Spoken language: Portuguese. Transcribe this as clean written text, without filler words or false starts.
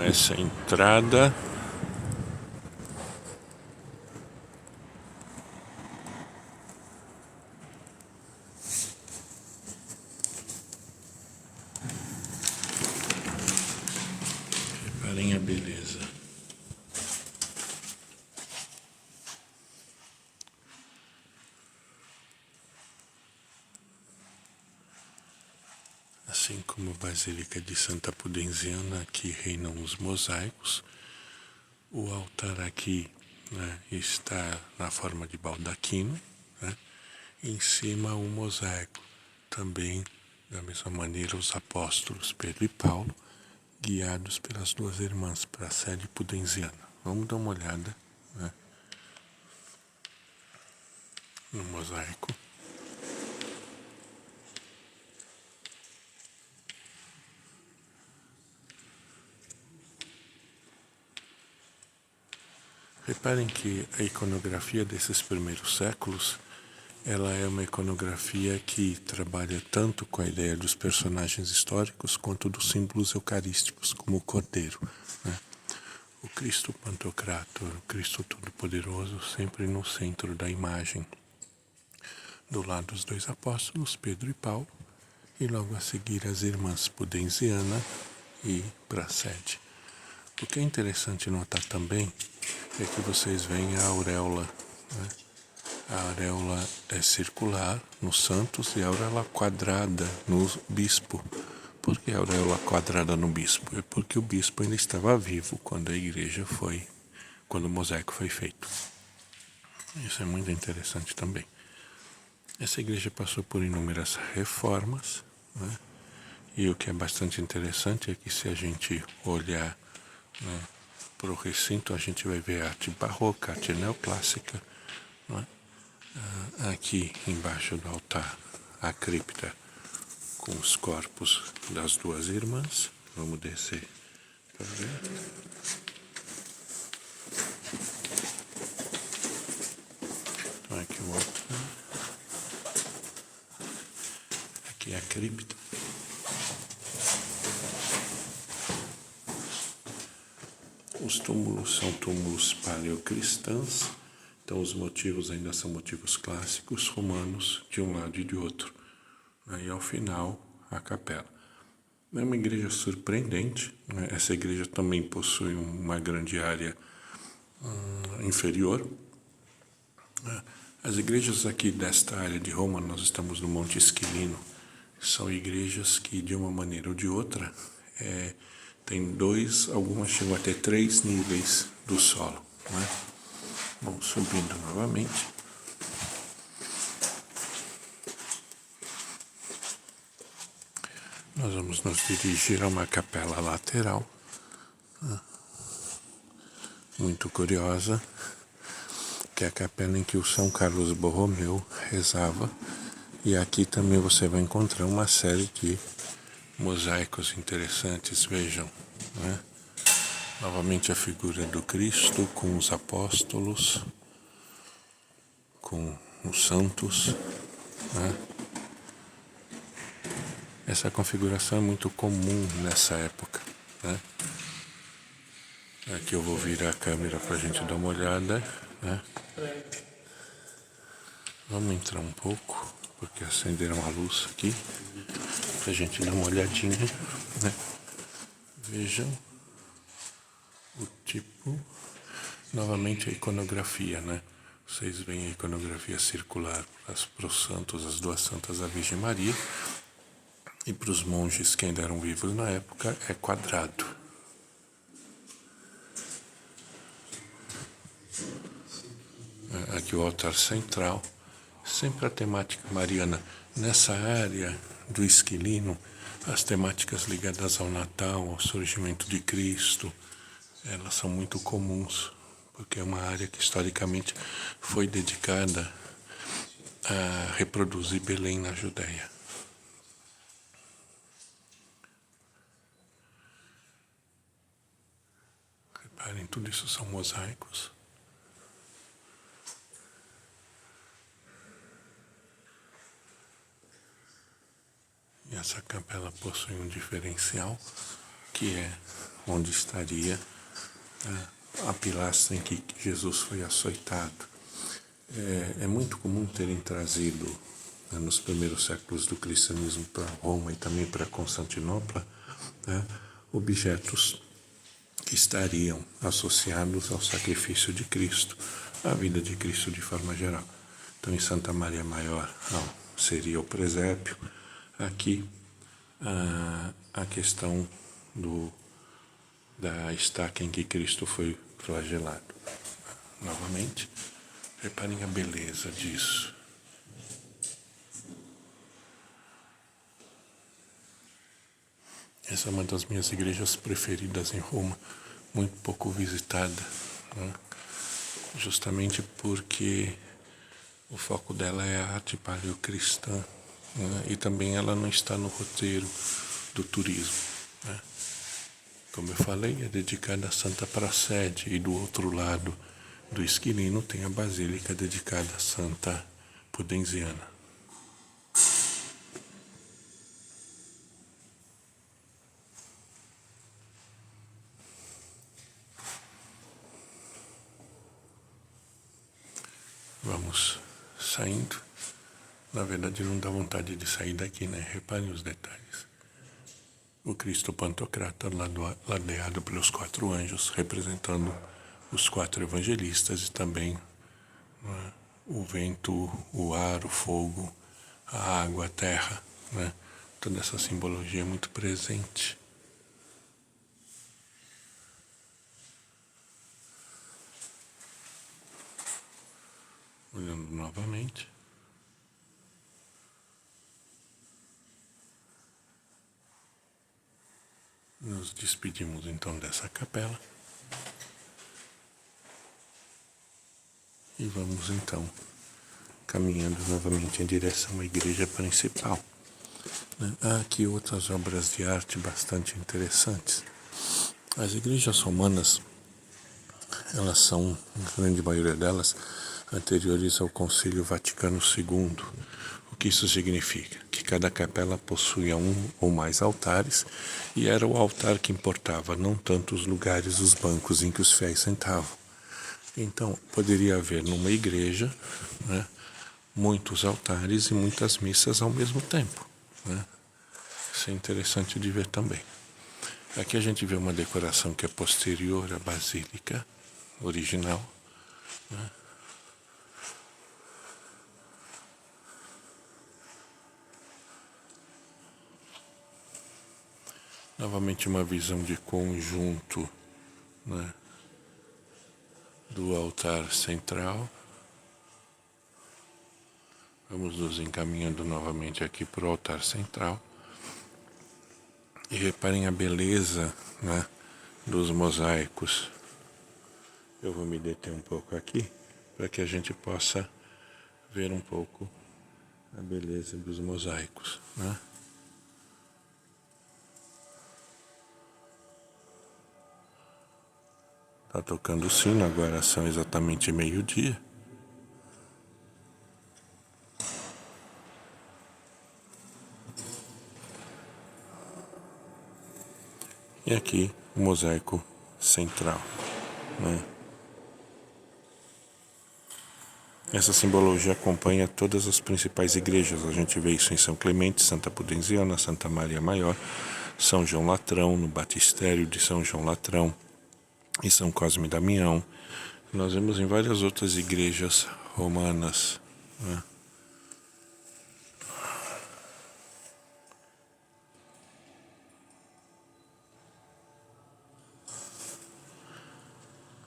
essa entrada. Reparem a beleza. Assim como a Basílica de Santa Pudenziana, aqui reinam os mosaicos. O altar aqui, né, está na forma de baldaquino, né? Em cima o mosaico. Também, da mesma maneira, os apóstolos Pedro e Paulo, guiados pelas duas irmãs para a sede pudenziana. Vamos dar uma olhada, né, no mosaico. Reparem que a iconografia desses primeiros séculos, ela é uma iconografia que trabalha tanto com a ideia dos personagens históricos quanto dos símbolos eucarísticos, como o Cordeiro, né? O Cristo Pantocrator, o Cristo Todo-Poderoso, sempre no centro da imagem. Do lado os dois apóstolos, Pedro e Paulo, e logo a seguir as irmãs Pudenziana e Prassede. O que é interessante notar também é que vocês veem a auréola, né? A auréola é circular nos santos e a auréola quadrada no bispo. Por que a auréola quadrada no bispo? É porque o bispo ainda estava vivo quando a igreja foi, quando o mosaico foi feito. Isso é muito interessante também. Essa igreja passou por inúmeras reformas, né? E o que é bastante interessante é que se a gente olhar, né, para o recinto, a gente vai ver arte barroca, arte neoclássica, né? Aqui embaixo do altar, a cripta com os corpos das duas irmãs. Vamos descer para ver. Então aqui o altar. Aqui a cripta. Os túmulos são túmulos paleocristãos, então os motivos ainda são motivos clássicos romanos de um lado e de outro. E ao final, a capela. É uma igreja surpreendente, né? Essa igreja também possui uma grande área inferior. As igrejas aqui desta área de Roma, nós estamos no Monte Esquilino, são igrejas que de uma maneira ou de outra tem dois, algumas chegam até 3 níveis do solo, né? Vamos subindo novamente. Nós vamos nos dirigir a uma capela lateral, muito curiosa, que é a capela em que o São Carlos Borromeu rezava. E aqui também você vai encontrar uma série de mosaicos interessantes, vejam, né? Novamente a figura do Cristo com os apóstolos, com os santos, né? Essa configuração é muito comum nessa época, né? Aqui eu vou virar a câmera para a gente dar uma olhada, né? Vamos entrar um pouco, porque acenderam a luz aqui, para a gente dar uma olhadinha, né? Vejam o tipo, novamente a iconografia, né? Vocês veem a iconografia circular para os santos, as duas santas da Virgem Maria, e para os monges que ainda eram vivos na época é quadrado. Aqui o altar central, sempre a temática mariana. Nessa área do Esquilino, as temáticas ligadas ao Natal, ao surgimento de Cristo, elas são muito comuns, porque é uma área que historicamente foi dedicada a reproduzir Belém na Judéia. Reparem, tudo isso são mosaicos. E essa capela possui um diferencial, que é onde estaria a pilastra em que Jesus foi açoitado. É muito comum terem trazido, nos primeiros séculos do cristianismo, para Roma e também para Constantinopla, objetos que estariam associados ao sacrifício de Cristo, à vida de Cristo de forma geral. Então, em Santa Maria Maior, seria o presépio. Aqui, a questão da estaca em que Cristo foi flagelado. Novamente, reparem a beleza disso. Essa é uma das minhas igrejas preferidas em Roma, muito pouco visitada, né? Justamente porque o foco dela é a arte paleocristã, né? E também ela não está no roteiro do turismo, né? Como eu falei, é dedicada a Santa Praxede, e do outro lado do Esquilino tem a basílica dedicada a Santa Pudenziana. Vamos saindo. Na verdade, não dá vontade de sair daqui, né? Reparem os detalhes. O Cristo Pantocrata, ladeado pelos 4 anjos, representando os 4 evangelistas, e também, né, o vento, o ar, o fogo, a água, a terra, né? Toda essa simbologia é muito presente. Olhando novamente. Nos despedimos então dessa capela. E vamos então caminhando novamente em direção à igreja principal. Há aqui outras obras de arte bastante interessantes. As igrejas romanas, elas são, a grande maioria delas, anteriores ao Concílio Vaticano II. O que isso significa? Que cada capela possuía um ou mais altares, e era o altar que importava, não tanto os lugares, os bancos em que os fiéis sentavam. Então, poderia haver numa igreja, né, muitos altares e muitas missas ao mesmo tempo, né? Isso é interessante de ver também. Aqui a gente vê uma decoração que é posterior à basílica original, né? Novamente uma visão de conjunto, né, do altar central. Vamos nos encaminhando novamente aqui para o altar central. E reparem a beleza, né, dos mosaicos. Eu vou me deter um pouco aqui para que a gente possa ver um pouco a beleza dos mosaicos, né? Está tocando o sino, agora são exatamente meio-dia. E aqui o mosaico central, né? Essa simbologia acompanha todas as principais igrejas. A gente vê isso em São Clemente, Santa Pudenziana, Santa Maria Maior, São João Latrão, no Batistério de São João Latrão, e São Cosme e Damião. Nós vemos em várias outras igrejas romanas, né?